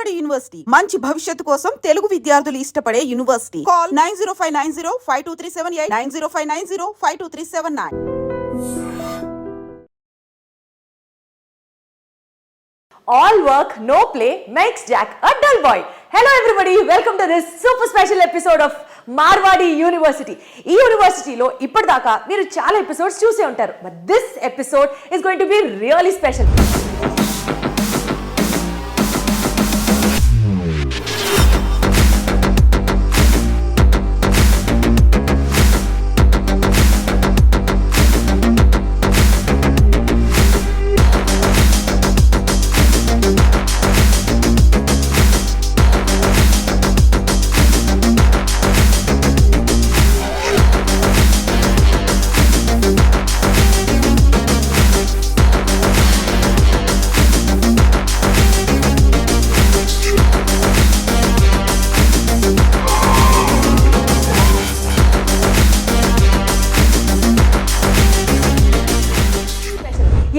Marwadi university మంచి భవిష్యత్తు కోసం తెలుగు విద్యార్థులు ఇష్టపడే university. Call 9059052378 9059052379. All work, no play makes Jack a dull boy. Hello everybody, welcome to this super special episode of Marwadi university. ఈ యూనివర్సిటీలో ఇప్పటిదాకా మీరు చాలా ఎపిసోడ్స్ చూసే ఉంటారు, but this episode is going to be really special.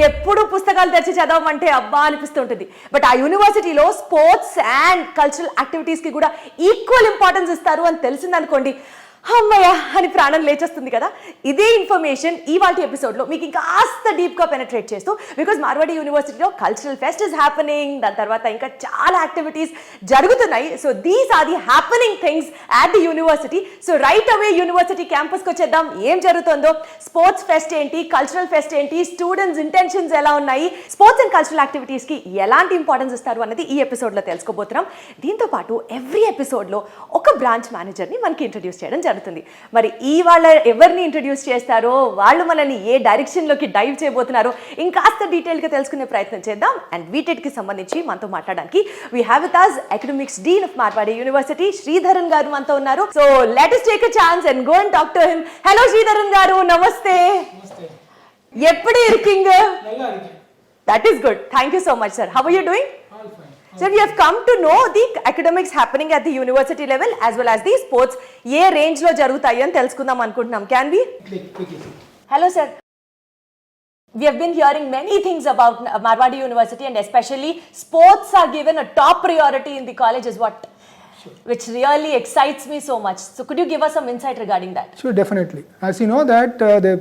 ఎప్పుడు పుస్తకాలు తెరిచి చదవమంటే అబ్బా అనిపిస్తుంటుంది, బట్ ఆ యూనివర్సిటీలో స్పోర్ట్స్ అండ్ కల్చరల్ యాక్టివిటీస్కి కూడా ఈక్వల్ ఇంపార్టెన్స్ ఇస్తారు అని తెలిసిందనుకోండి, అమ్మయ్య అని ప్రాణం లేచేస్తుంది కదా. ఇదే ఇన్ఫర్మేషన్ ఇవాల్టి ఎపిసోడ్లో మీకు ఇంకా కాస్త డీప్గా పెనట్రేట్ చేస్తూ, బికాజ్ మార్వాడి యూనివర్సిటీలో కల్చరల్ ఫెస్ట్ ఇస్ హ్యాపెనింగ్, దాని తర్వాత ఇంకా చాలా యాక్టివిటీస్ జరుగుతున్నాయి. So these are the happening things at the university. So right away university క్యాంపస్కి వచ్చేద్దాం. ఏం జరుగుతుందో, స్పోర్ట్స్ ఫెస్ట్ ఏంటి, కల్చరల్ ఫెస్ట్ ఏంటి, స్టూడెంట్స్ ఇంటెన్షన్స్ ఎలా ఉన్నాయి, స్పోర్ట్స్ అండ్ కల్చరల్ యాక్టివిటీస్కి ఎలాంటి ఇంపార్టెన్స్ ఇస్తారు అన్నది ఈ ఎపిసోడ్లో తెలుసుకోబోతున్నాం. దీంతో పాటు ఎవ్రీ ఎపిసోడ్లో ఒక బ్రాంచ్ మేనేజర్ని మనకి ఇంట్రడ్యూస్ చేయడం జరుగుతుంది. మరి ఈ వాళ్ళ ఎవరిని ఇంట్రడ్యూస్ చేస్తారో, వాళ్ళు మనల్ని ఏ డైరెక్షన్లోకి డైవ్ చేయబోతున్నారో ఇంకాస్త డీటెయిల్గా తెలుసుకునే ప్రయత్నం చేద్దాం. అండ్ వీటెట్కి సంబంధించి మనతో మాట్లాడడానికి we have with us economics dean of Marwadi university Sridharan గారు మనతో ఉన్నారు. So let us take a chance and go and talk to him. Hello Sridharan గారు, నమస్తే. ఎప్పుడు ఇరికింగ్? That is good, thank you so much sir. How are you doing? So we have come to know the academics happening at the university level as well as the sports A range లో జరుగుతాయి అని తెలుసుకుందాం అనుకుంటున్నాం. Can we? Hello sir. We have been hearing many things about Marwadi University and especially sports are given a top priority in the college is what? Sure. Which really excites me so much. So could you give us some insight regarding that? Sure, definitely. As you know that the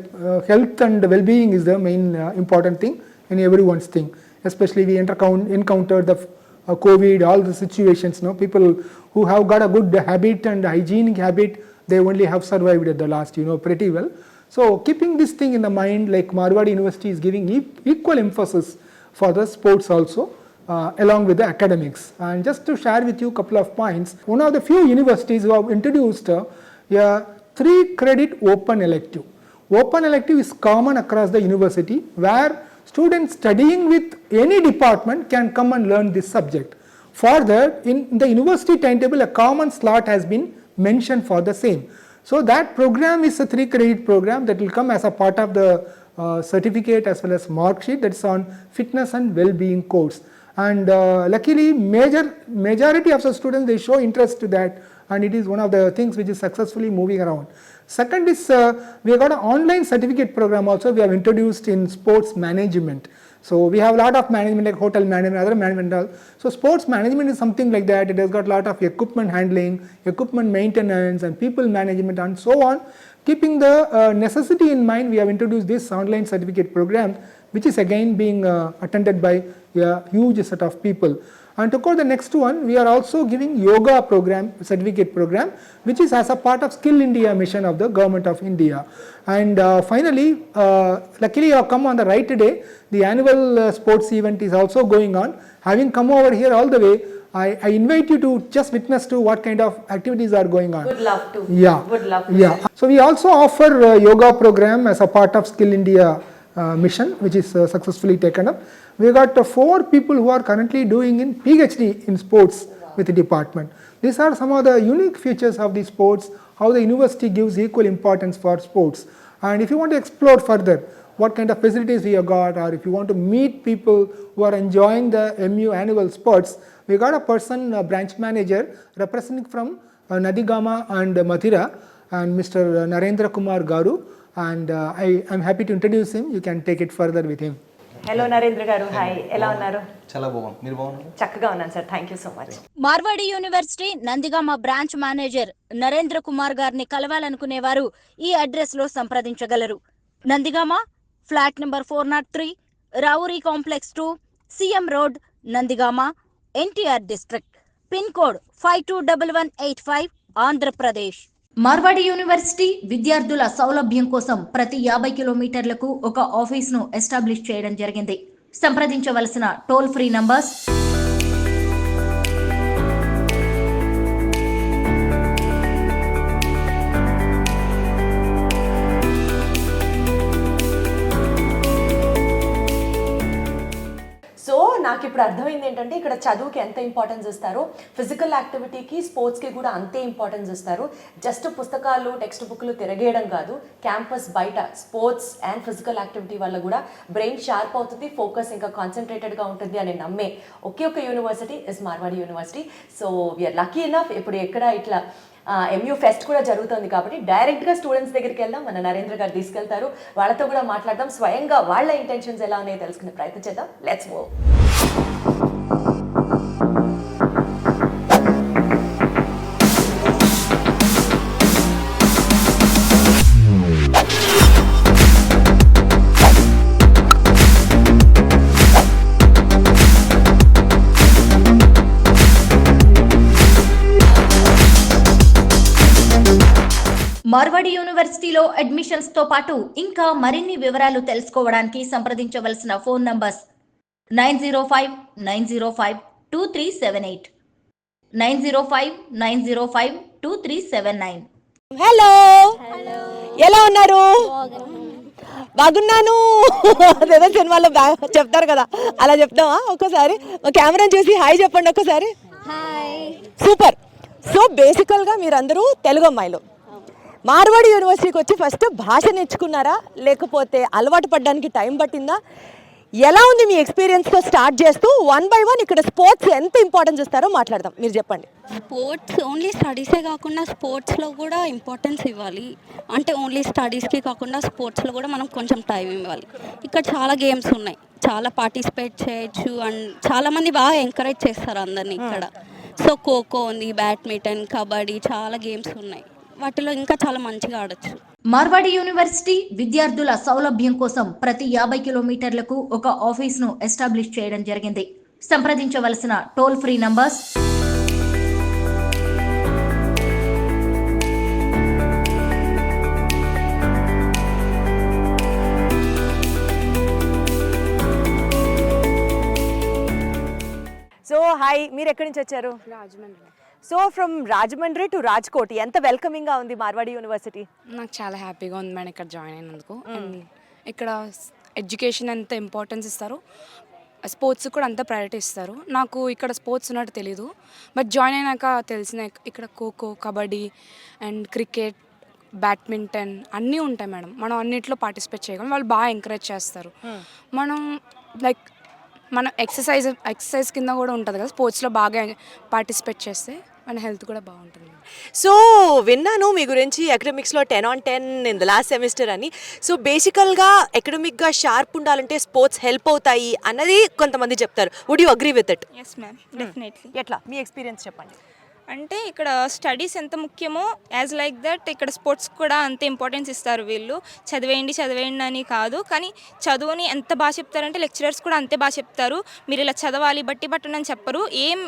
health and well-being is the main important thing in everyone's thing. Especially we encounter the COVID, all the situations, people who have got a good habit and hygienic habit, they only have survived at the last, pretty well. So keeping this thing in the mind, like Marwadi University is giving equal emphasis for the sports also, along with the academics. And just to share with you a couple of points, one of the few universities who have introduced a 3-credit open elective. Open elective is common across the university where students studying with any department can come and learn this subject. Further, in the university timetable, a common slot has been mentioned for the same. So that program is a 3-credit program that will come as a part of the certificate as well as mark sheet, that is on fitness and well-being course. And luckily, majority of the students, they show interest to that, and it is one of the things which is successfully moving around. Second is we have got an online certificate program also we have introduced in sports management. So we have a lot of management like hotel management, other management. So sports management is something like that. It has got a lot of equipment handling, equipment maintenance and people management and so on. Keeping the necessity in mind, we have introduced this online certificate program, which is again being attended by a huge set of people. And to go the next one, we are also giving yoga program, certificate program, which is as a part of Skill India mission of the government of India. And finally, luckily you have come on the right day. The annual sports event is also going on. Having come over here all the way, I invite you to just witness to what kind of activities are going on. Would love to. Yeah. Would love to. Yeah. So we also offer yoga program as a part of Skill India mission, which is successfully taken up. We got 4 people who are currently doing in PhD in sports with the department. These are some of the unique features of the sports, how the university gives equal importance for sports. And if you want to explore further what kind of facilities we have got, or if you want to meet people who are enjoying the MU annual sports, we got a person, a branch manager representing from Nadigama and Mathura, and Mr. Narendra Kumar Garu, and I am happy to introduce him. You can take it further with him. Hello Narendra గారు, hi, ఎలా ఉన్నారు? చాలా బాగుంది. మీరు బాగున్నారు? చక్కగా ఉన్నాను sir, thank you so much. Marwadi university Nandigama branch manager Narendra Kumar గారిని కలవాలనుకునేవారు ఈ అడ్రస్ లో సంప్రదించగలరు. Nandigama, flat number 403, Ravuri complex 2, CM road, Nandigama, NTR district. Pin code 521185, Andhra Pradesh. Marwadi university విద్యార్థుల సౌలభ్యం కోసం ప్రతి 50 కిలోమీటర్లకు ఒక ఆఫీస్ను ఎస్టాబ్లిష్ చేయడం జరిగింది. సంప్రదించవలసిన టోల్ ఫ్రీ నంబర్స్ సో నాకు ఇప్పుడు అర్థమైంది ఏంటంటే ఇక్కడ చదువుకి ఎంత ఇంపార్టెన్స్ ఇస్తారో ఫిజికల్ యాక్టివిటీకి, స్పోర్ట్స్కి కూడా అంతే ఇంపార్టెన్స్ ఇస్తారు. జస్ట్ పుస్తకాలు, టెక్స్ట్ బుక్లు తిరగేయడం కాదు, క్యాంపస్ బయట స్పోర్ట్స్ అండ్ ఫిజికల్ యాక్టివిటీ వల్ల కూడా బ్రెయిన్ షార్ప్ అవుతుంది, ఫోకస్ ఇంకా కాన్సన్ట్రేటెడ్గా ఉంటుంది అని నమ్మే ఒకే ఒక university is Marwadi university. So we are lucky enough ఇప్పుడు ఎక్కడ ఇట్లా ఎంయూ ఫెస్ట్ కూడా జరుగుతుంది కాబట్టి డైరెక్ట్గా స్టూడెంట్స్ దగ్గరికి వెళ్దాం. మన నరేంద్ర గారు తీసుకెళ్తారు, వాళ్ళతో కూడా మాట్లాడదాం, స్వయంగా వాళ్ళ ఇంటెన్షన్స్ ఎలా ఉన్నాయో తెలుసుకునే ప్రయత్నం చేద్దాం. Let's move. మార్వాడి యూనివర్సిటీలో అడ్మిషన్స్ తో పాటు ఇంకా మరిన్ని వివరాలు తెలుసుకోవడానికి సంప్రదించవలసిన ఫోన్ నంబర్స్ 9059052378, 9059052379. హలో, ఎలా ఉన్నారు? బాగున్నాను. అదేదో సినిమాలో చెప్తారు కదా, అలా చెప్తామా? ఒక్కసారి కెమెరా చూసి హాయ్ చెప్పండి ఒక్కసారి. సూపర్. సో బేసికల్గా మీరందరూ తెలుగు అమ్మాయిలు మార్వాడి యూనివర్సిటీకి వచ్చి ఫస్ట్ భాష నేర్చుకున్నారా, లేకపోతే అలవాటు పడడానికి టైం పట్టిందా? ఎలా ఉంది మీ ఎక్స్పీరియన్స్తో స్టార్ట్ చేస్తూ 1 by 1 ఇక్కడ స్పోర్ట్స్ ఎంత ఇంపార్టెన్స్ ఇస్తారో మాట్లాడదాం. మీరు చెప్పండి. స్పోర్ట్స్ ఓన్లీ స్టడీసే కాకుండా స్పోర్ట్స్లో కూడా ఇంపార్టెన్స్ ఇవ్వాలి. అంటే ఓన్లీ స్టడీస్కి కాకుండా స్పోర్ట్స్లో కూడా మనం కొంచెం టైం ఇవ్వాలి. ఇక్కడ చాలా గేమ్స్ ఉన్నాయి, చాలా పార్టిసిపేట్ చేయొచ్చు అండ్ చాలామంది బాగా ఎంకరేజ్ చేస్తారు అందరినీ ఇక్కడ. సో ఖోఖో ఉంది, బ్యాడ్మింటన్, కబడ్డీ, చాలా గేమ్స్ ఉన్నాయి. వాటిలో ఇంకా చాలా మంచిగా ఆడొచ్చు. మార్వాడి యూనివర్సిటీ విద్యార్థుల సౌలభ్యం కోసం ప్రతి 50 కిలోమీటర్లకు ఒక ఆఫీస్ను ఎస్టాబ్లిష్ చేయడం జరిగింది. సంప్రదించవలసిన toll free numbers so hi, మీరు ఎక్కడి నుంచి వచ్చారు? Rajahmundry. So from Rajahmundry to Rajkot, ఎంత వెల్కమింగ్గా ఉంది మార్వాడి యూనివర్సిటీ? నాకు చాలా హ్యాపీగా ఉంది మేడం ఇక్కడ జాయిన్ అయినందుకు. అండ్ ఇక్కడ ఎడ్యుకేషన్ ఎంత ఇంపార్టెన్స్ ఇస్తారో స్పోర్ట్స్ కూడా అంత ప్రయారిటీ ఇస్తారు. నాకు ఇక్కడ స్పోర్ట్స్ ఉన్నట్టు తెలీదు, బట్ జాయిన్ అయినాక తెలిసిన ఇక్కడ kho kho, kabaddi and cricket, badminton అన్నీ ఉంటాయి మేడం. మనం అన్నిట్లో పార్టిసిపేట్ చేయగలం. వాళ్ళు బాగా ఎంకరేజ్ చేస్తారు. మనం లైక్ మన ఎక్సర్సైజ్ కింద కూడా ఉంటుంది కదా, స్పోర్ట్స్లో బాగా పార్టిసిపేట్ చేస్తే మన హెల్త్ కూడా బాగుంటుంది. సో విన్నాను మీ గురించి అకాడమిక్స్లో 10 on 10 in the last semester అని. సో బేసికల్గా అకాడమిక్గా షార్ప్ ఉండాలంటే స్పోర్ట్స్ హెల్ప్ అవుతాయి అన్నది కొంతమంది చెప్తారు. Would you agree with it? Yes ma'am, definitely. ఎట్లా మీ ఎక్స్పీరియన్స్ చెప్పండి. అంటే ఇక్కడ స్టడీస్ ఎంత ముఖ్యమో యాజ్ లైక్ దట్ ఇక్కడ స్పోర్ట్స్ కూడా అంతే ఇంపార్టెన్స్ ఇస్తారు. వీళ్ళు చదివేయండి అని కాదు, కానీ చదువుని ఎంత బాగా చెప్తారంటే లెక్చరర్స్ కూడా అంతే బాగా చెప్తారు. మీరు ఇలా చదవాలి బట్టి పట్టనని చెప్పరు. ఏం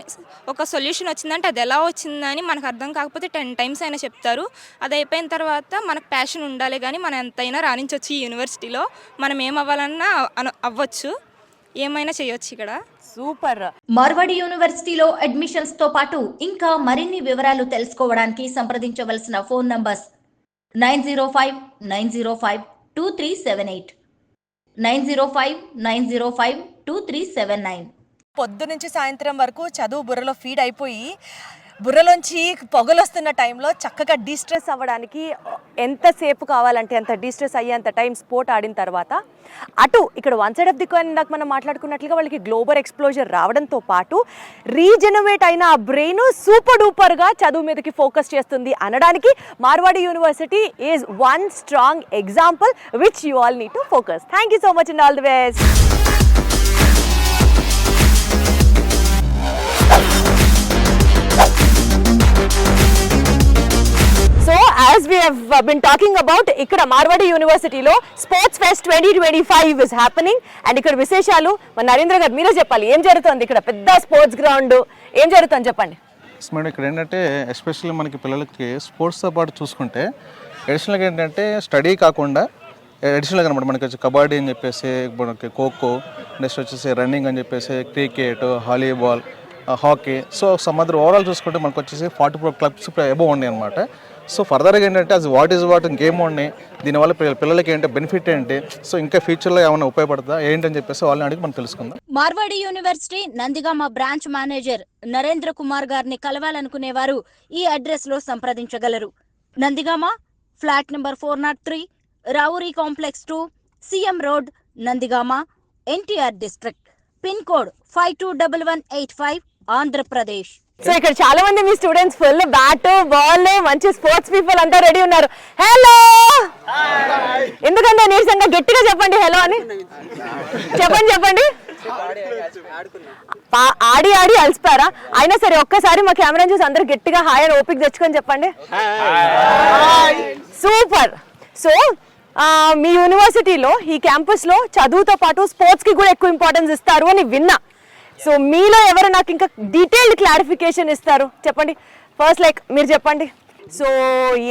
ఒక సొల్యూషన్ వచ్చిందంటే అది ఎలా వచ్చిందని మనకు అర్థం కాకపోతే 10 times అయినా చెప్తారు. అది అయిపోయిన తర్వాత మనకు ప్యాషన్ ఉండాలి, కానీ మనం ఎంతైనా రాణించవచ్చు ఈ యూనివర్సిటీలో. మనం ఏం అవ్వాలన్నా అవ్వచ్చు, ఏమైనా చేయొచ్చు ఇక్కడ. సూపర్. మార్వాడి యూనివర్సిటీలో అడ్మిషన్స్ తో పాటు ఇంకా మరిన్ని వివరాలు తెలుసుకోవడానికి సంప్రదించవలసిన ఫోన్ నంబర్స్ 9059052378, 9059052379. పొద్దు నుంచి సాయంత్రం వరకు చదువు బుర్రలో ఫీడ్ అయిపోయి బుర్రలోంచి పొగలు వస్తున్న టైంలో చక్కగా డిస్ట్రెస్ అవ్వడానికి ఎంతసేపు కావాలంటే అంత డిస్ట్రెస్ అయ్యేంత టైం స్పోర్ట్ ఆడిన తర్వాత అటు ఇక్కడ one side of the coin ఇందాక మనం మాట్లాడుకున్నట్లుగా వాళ్ళకి గ్లోబల్ ఎక్స్ప్లోజర్ రావడంతో పాటు రీజనరేట్ అయిన ఆ బ్రెయిన్ సూపర్ డూపర్గా చదువు మీదకి ఫోకస్ చేస్తుంది అనడానికి Marwadi university is one strong example which you all need to focus. Thank you so much and all the best. we have been talking about ఇక్కడ మార్వాడి యూనివర్సిటీలో sports fest 2025 is happening and ఇక్కడ విశేషాలు మన నరేంద్ర గారు మీరే చెప్పాలి ఏం జరుగుతుంది ఇక్కడ పెద్ద స్పోర్ట్స్ గ్రౌండ్ ఏం జరుగుతుంది చెప్పండి. మేడం ఇక్కడ ఏంటంటే ఎస్పెషల్లీ మనకి పిల్లలకి స్పోర్ట్స్తో పాటు చూసుకుంటే అడిషనల్గా ఏంటంటే స్టడీ కాకుండా అడిషనల్గా అనమాట మనకి వచ్చి కబడ్డీ అని చెప్పేసి మనకి ఖోఖో నెక్స్ట్ వచ్చేసి రన్నింగ్ అని చెప్పేసి cricket volleyball hockey so some other overall చూసుకుంటే మనకు వచ్చేసి 44 క్లబ్స్ ఇప్పుడు అబోవ్ ఉన్నాయి అనమాట. సో ఫర్దర్గా ఏంటంటే అది వాట్ గేమ్ ఉన్నాయి దీనివల్ల పిల్లలకి ఏంటంటే బెనిఫిట్ ఏంటి సో ఇంకా ఫ్యూచర్లో ఏమైనా ఉపయోగపడుతుందా ఏంటని చెప్పేసి వాళ్ళని అడిగి మనం తెలుసుకుందాం. Marwadi university Nandigama branch manager Narendra Kumar గారిని కలవాలనుకునేవారు ఈ అడ్రస్ లో సంప్రదించగలరు. Nandigama flat number 403 Ravuri complex 2 CM road Nandigama NTR district pin code 521185 Andhra Pradesh. So ఇక్కడ చాలా మంది మీ స్టూడెంట్స్ ఫుల్ బ్యాట్ బాల్ మంచి స్పోర్ట్స్ పీపుల్ అంతా రెడీ ఉన్నారు. హలో ఎందుకంటే నీరసంగా గట్టిగా చెప్పండి హలో అని చెప్పండి. ఆడి అలసిపారా అయినా సరే ఒక్కసారి మా కెమెరా చూసి అందరు గట్టిగా హాయ్ అని ఓపిక తెచ్చుకొని చెప్పండి. సూపర్. సో మీ యూనివర్సిటీలో ఈ క్యాంపస్లో చదువుతో పాటు స్పోర్ట్స్కి కూడా ఎక్కువ ఇంపార్టెన్స్ ఇస్తారు అని విన్నా. సో మీలో ఎవరు నాకు ఇంకా డీటెయిల్డ్ క్లారిఫికేషన్ ఇస్తారు చెప్పండి. ఫస్ట్ లైక్ మీరు చెప్పండి. సో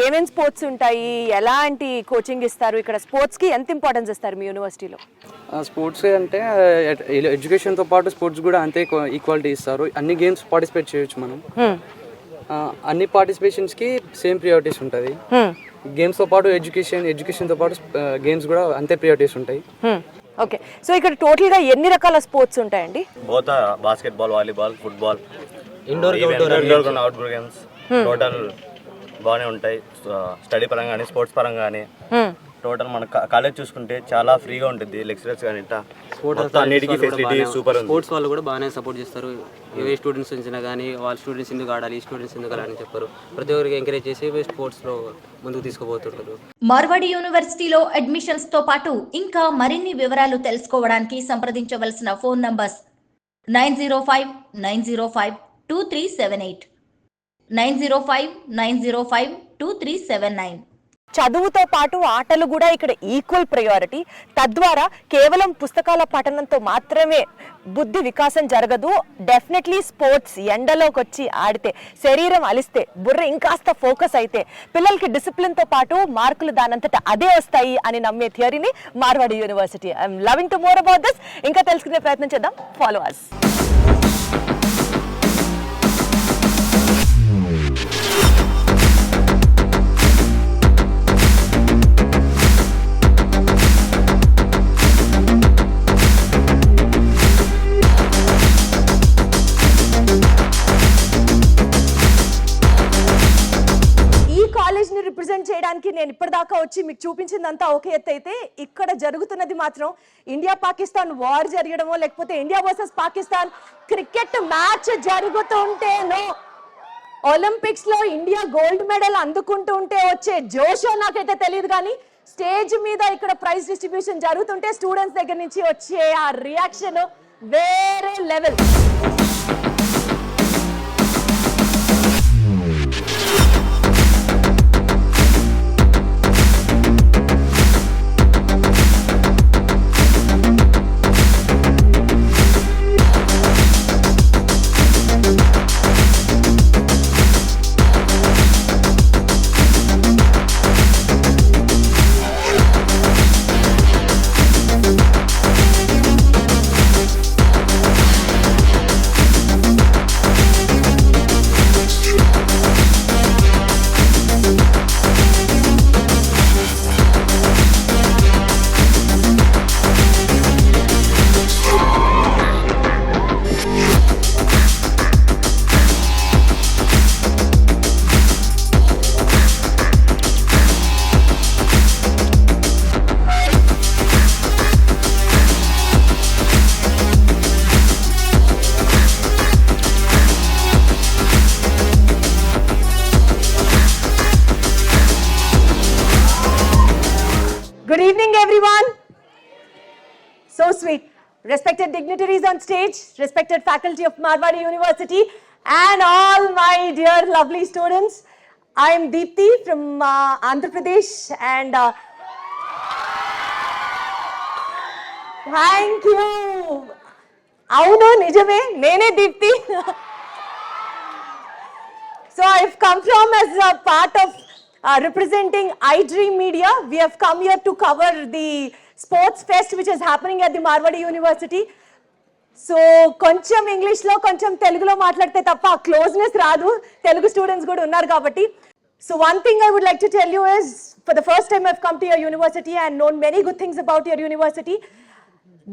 ఏమేమి స్పోర్ట్స్ ఉంటాయి, ఎలాంటి కోచింగ్ ఇస్తారు, ఇక్కడ స్పోర్ట్స్కి ఎంత ఇంపార్టెన్స్ ఇస్తారు మీ యూనివర్సిటీలో? స్పోర్ట్స్ అంటే ఎడ్యుకేషన్తో పాటు స్పోర్ట్స్ కూడా అంతే ఈక్వాలిటీ ఇస్తారు. అన్ని గేమ్స్ పార్టిసిపేట్ చేయొచ్చు మనం. అన్ని పార్టిసిపేషన్స్కి సేమ్ ప్రియారిటీస్ ఉంటుంది. గేమ్స్తో పాటు ఎడ్యుకేషన్తో పాటు గేమ్స్ కూడా అంతే ప్రియారిటీస్ ఉంటాయి. ఓకే. సో ఇక్కడ టోటల్గా ఎన్ని రకాల స్పోర్ట్స్ ఉంటాయండి? Both basketball, volleyball, football, indoor outdoor games total బాగానే ఉంటాయి. స్టడీ పరంగా కానీ స్పోర్ట్స్ పరంగా కానీ టోటల్ మన కాలేజ్ చూసుకుంటే చాలా ఫ్రీగా ఉంటుంది. లెక్చరర్స్ కానీ అన్నిటికీ ఫెసిలిటీ సూపర్ ఉంది. స్పోర్ట్స్ వాళ్ళు కూడా బాగానే సపోర్ట్ చేస్తారు. ఏ స్టూడెంట్స్ వచ్చినా కానీ వాళ్ళ స్టూడెంట్స్ ఎందుకు ఆడాలి, ఈ స్టూడెంట్స్ ఎందుకు ఆడాలని చెప్పారు. ప్రతి ఒక్కరికి ఎంకరేజ్ చేసి స్పోర్ట్స్లో ముందుకు తీసుకుపోతుంటారు. మార్వాడి యూనివర్సిటీలో అడ్మిషన్స్ తో పాటు ఇంకా మరిన్ని వివరాలు తెలుసుకోవడానికి సంప్రదించవలసిన ఫోన్ నంబర్స్ 9059052378 9059052379. చదువుతో పాటు ఆటలు కూడా ఇక్కడ ఈక్వల్ ప్రయారిటీ. తద్వారా కేవలం పుస్తకాల పఠనంతో మాత్రమే బుద్ధి వికాసం జరగదు. డెఫినెట్లీ స్పోర్ట్స్ ఎండలోకి వచ్చి ఆడితే, శరీరం అలిస్తే, బుర్ర ఇంకాస్త ఫోకస్ అయితే పిల్లలకి డిసిప్లిన్తో పాటు మార్కులు దానంతట అదే వస్తాయి అని నమ్మే థియరీని Marwadi university. I'm loving to more about this. ఇంకా తెలుసుకునే ప్రయత్నం చేద్దాం. Follow us. రిప్రజెంట్ చేయడానికి నేను ఇప్పటిదాకా వచ్చి మీకు చూపించిందంతా ఒక ఎత్తు అయితే, ఇక్కడ జరుగుతున్నది మాత్రం ఇండియా పాకిస్తాన్ వార్ జరగడమో లేకపోతే India versus Pakistan cricket match జరుగుతుంటేనో ఒలింపిక్స్ లో ఇండియా గోల్డ్ మెడల్ అందుకుంటూ ఉంటే వచ్చే జోషో నాకైతే తెలియదు. కానీ స్టేజ్ మీద ఇక్కడ ప్రైజ్ డిస్ట్రిబ్యూషన్ జరుగుతుంటే స్టూడెంట్స్ దగ్గర నుంచి వచ్చే ఆ రియాక్షన్ వేరే level. Good evening, everyone. So sweet. Respected dignitaries on stage, respected faculty of Marwadi University, and all my dear lovely students. I am Deepthi from Andhra Pradesh and thank you. Avunu nijame nene Deepthi. So I've come from as a part of representing iDream Media. We have come here to cover the sports fest which is happening at the Marwadi University. So కొంచెం ఇంగ్లీష్లో కొంచెం తెలుగులో మాట్లాడితే తప్ప closeness రాదు, Telugu students కూడా ఉన్నారు కాబట్టి. So one thing I would like to tell you is for the first time I've come to your university and known many good things about your university.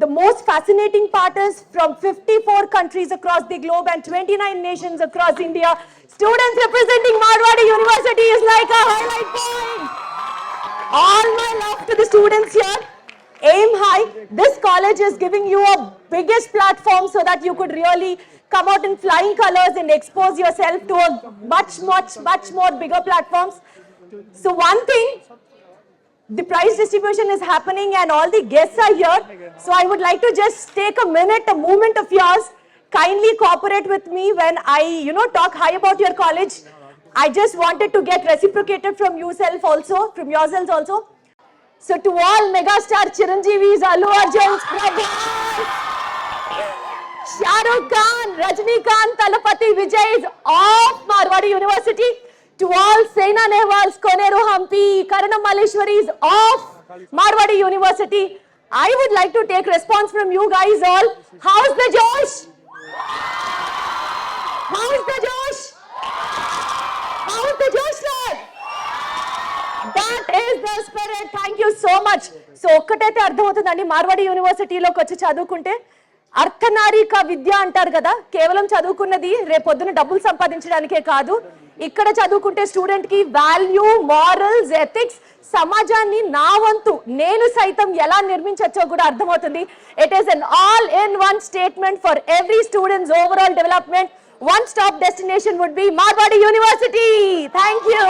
The most fascinating part is from 54 countries across the globe and 29 nations across India, students representing Marwadi University is like a highlight point. All my love to the students here. Aim high. This college is giving you a biggest platform so that you could really come out in flying colors and expose yourself to a much more bigger platforms. So one thing, the prize distribution is happening and all the guests are here. So I would like to just take a moment of yours. Kindly cooperate with me when I, talk high about your college. I just wanted to get reciprocated from yourselves also. So to all megastar Chiranjeevis, Allu Arjun, Prabhas, Shah Rukh Khan, Rajnikant, Talapati, Vijay's of Marwadi University. To all Saina Nehwals, Koneru Hampi, Karanam Malleshwaris of Marwadi University, I would like to take response from you guys all. How's the Josh? How's the Josh? How's the Josh, sir? That is the spirit. Thank you so much. So ఒక్కటైతే అర్థమవుతుందండి, మార్వాడి యూనివర్సిటీలోకి వచ్చి చదువుకుంటే అర్థనారీక విద్య అంటారు కదా, కేవలం చదువుకున్నది రేపొద్దున డబ్బులు సంపాదించడానికే కాదు. ఇక్కడ చదువుకుంటే స్టూడెంట్ కి వాల్యూ, మారల్స్, ఎథిక్స్, సమాజాన్ని నా వంతు నేను సైతం ఎలా నిర్మించవచ్చో కూడా అర్థమవుతుంది. It is an all in one statement for every students overall development. One stop destination would be Marwadi university. Thank you.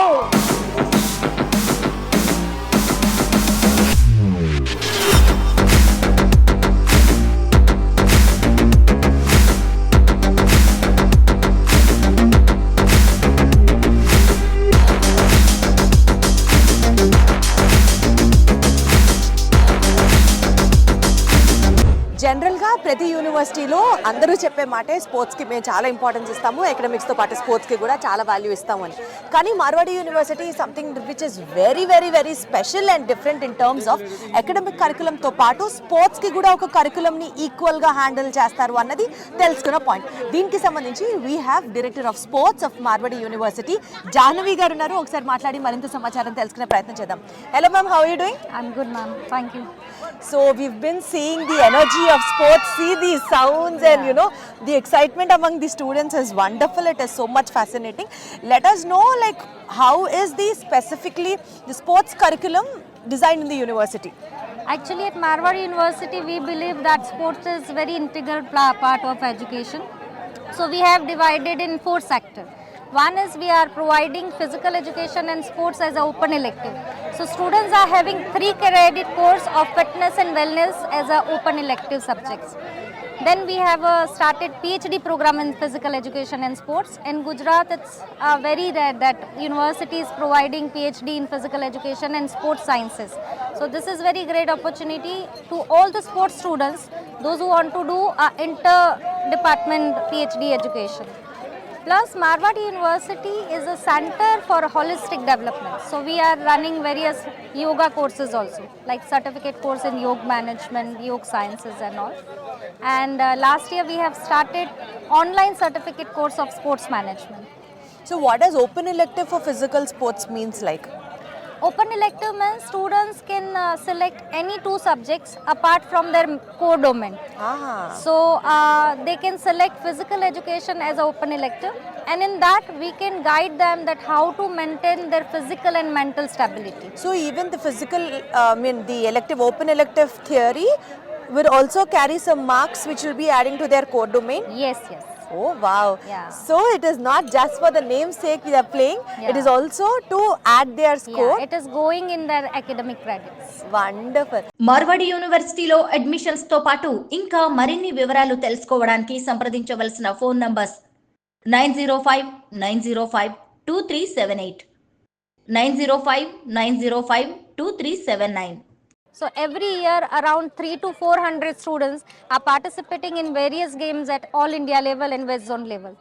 జనరల్గా ప్రతి యూనివర్సిటీలో అందరూ చెప్పే మాటే స్పోర్ట్స్కి మేము చాలా ఇంపార్టెన్స్ ఇస్తాము, ఎకడమిక్స్తో పాటు స్పోర్ట్స్కి కూడా చాలా వాల్యూ ఇస్తాము అని. కానీ Marwadi university something which is very very very special and different in terms of academic కరికులంతో పాటు స్పోర్ట్స్కి కూడా ఒక కరికులంని ఈక్వల్గా హ్యాండిల్ చేస్తారు అన్నది తెలుసుకున్న పాయింట్. దీనికి సంబంధించి we have director of sports of Marwadi university Jahnavi garu ఉన్నారు. ఒకసారి మాట్లాడి మరింత సమాచారం తెలుసుకునే ప్రయత్నం చేద్దాం. Hello ma'am, how are you doing? I'm good, ma'am. Thank you. So we've been seeing the energy of sports, see these sounds and the excitement among the students is wonderful. It is so much fascinating. Let us know how is specifically the sports curriculum designed in the university? Actually, at Marwadi University, we believe that sports is very integral part of education. So we have divided in 4 sectors. One is we are providing physical education and sports as an open elective. So students are having 3 credit course of fitness and wellness as an open elective subjects. Then we have started PhD program in physical education and sports. In Gujarat, it's very rare that university is providing PhD in physical education and sports sciences. So this is very great opportunity to all the sports students, those who want to do inter-department PhD education. Plus, Marwadi University is a center for holistic development. So we are running various yoga courses also, like certificate course in yoga management, yoga sciences and all. And last year we have started online certificate course of sports management. So what does open elective for physical sports means like? Open elective means students can select any 2 subjects apart from their core domain. So they can select physical education as an open elective, and in that we can guide them that how to maintain their physical and mental stability. So even the physical, the elective, open elective theory will also carry some marks which will be adding to their core domain? Yes. Oh wow. Yeah. So it is not just for the namesake we are playing, it is also to add their score. Yeah, it is going in their academic credits. Wonderful. Marwadi యూనివర్సిటీలో admissions తో పాటు ఇంకా మరిన్ని వివరాలు తెలుసుకోవడానికి సంప్రదించవలసిన phone numbers 9059052378 9059052379. So every year around 300 to 400 students are participating in various games at all India level and West Zone level.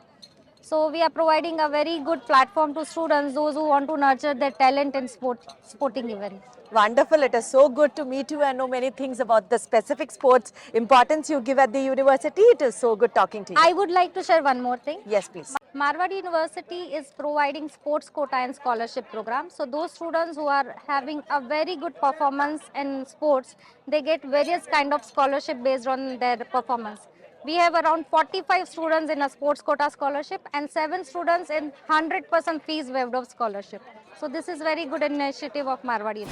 So we are providing a very good platform to students, those who want to nurture their talent in sporting events. Wonderful. It is so good to meet you and know many things about the specific sports importance you give at the university. It is so good talking to you. I would like to share one more thing. Yes, please. Marwadi University is providing sports quota and scholarship program. So those students who are having a very good performance in sports, they get various kind of scholarship based on their performance. We have around 45 students in a sports quota scholarship and 7 students in 100% fees waived of scholarship. So this is very good initiative of Marwadi.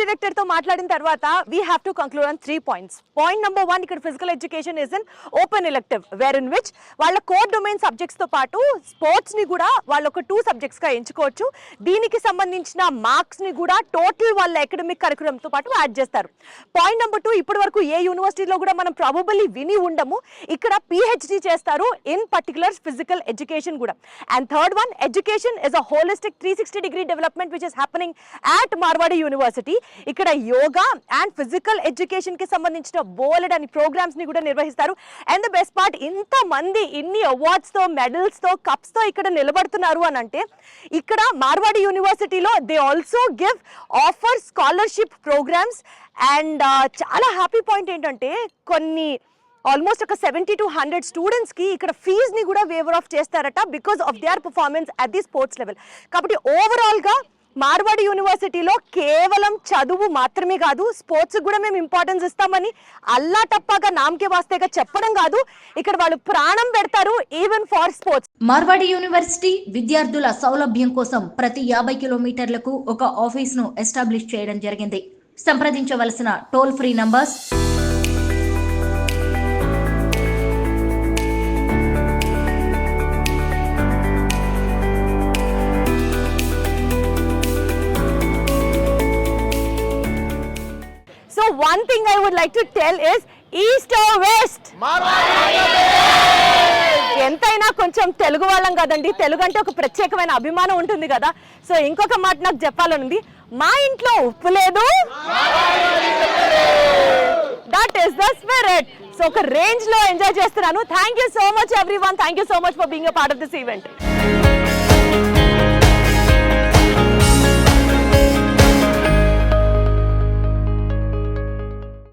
Director తో మాట్లాడిన తర్వాత we have to conclude on 3 points. Point number 1, ఇక్కడ physical education is an open elective where in which వాళ్ళ core domain subjects తో పాటు sports ని కూడా వాళ్ళ ఒక 2 సబ్జెక్ట్స్ గా ఎంచుకోవచ్చు. దీనికి సంబంధించిన మార్క్స్ ని కూడా టోటల్ వాళ్ళ అకాడమిక్ కరికులం తో పాటు యాడ్ చేస్తారు. పాయింట్ నెంబర్ 2, ఇప్పటి వరకు ఏ యూనివర్సిటీలో కూడా మనం ప్రాబబల్లీ విని ఉండము, ఇక్కడ PhD చేస్తారు ఇన్ పర్టికులర్ ఫిజికల్ ఎడ్యుకేషన్ కూడా. And third one, education is a holistic 360-degree development which is happening at Marwadi university. ఇక్కడ యోగా అండ్ ఫిజికల్ ఎడ్యుకేషన్ కి సంబంధించిన బోలెడ్ అని ప్రోగ్రామ్స్ ని కూడా నిర్వహిస్తారు. అండ్ ద బెస్ట్ పార్ట్, ఇంత మంది ఇన్ని అవార్డ్స్ తో, మెడల్స్ తో, కప్స్ తో ఇక్కడ నిలబడుతున్నారు అని అంటే ఇక్కడ మార్వాడి యూనివర్సిటీలో they also give offer scholarship programmes. And చాలా హ్యాపీ పాయింట్ ఏంటంటే కొన్ని ఆల్మోస్ట్ ఒక 70 to 100 స్టూడెంట్స్ కి ఇక్కడ ఫీజ్ ని కూడా వేవర్ ఆఫ్ చేస్తారట because of their performance at the sports level. కాబట్టి ఓవరాల్ గా మార్వాడి యూనివర్సిటీలో కేవలం చదువు మాత్రమే కాదు, స్పోర్ట్స్ కూడా మేము ఇంపార్టెన్స్ ఇస్తామని అల్లా టప్పాగా నామకే వాస్తేగా చెప్పడం కాదు, ఇక్కడ వాళ్ళు ప్రాణం పెడతారు even for sports. Marwadi university విద్యార్థుల సౌలభ్యం కోసం ప్రతి 50 కిలోమీటర్లకు ఒక ఆఫీస్ ను ఎస్టాబ్లిష్ చేయడం జరిగింది. సంప్రదించవలసిన toll free numbers So one thing I would like to tell is East or West? ఎంతైనా కొంచెం తెలుగు వాళ్ళం కదండి, తెలుగు అంటే ఒక ప్రత్యేకమైన అభిమానం ఉంటుంది కదా. సో ఇంకొక మాట నాకు చెప్పాలనుంది, మా ఇంట్లో ఉప్పు లేదు, that is the spirit. So ఒక రేంజ్ లో ఎంజాయ్ చేస్తున్నాను. Thank you so much everyone, thank you so much for being a part of this event.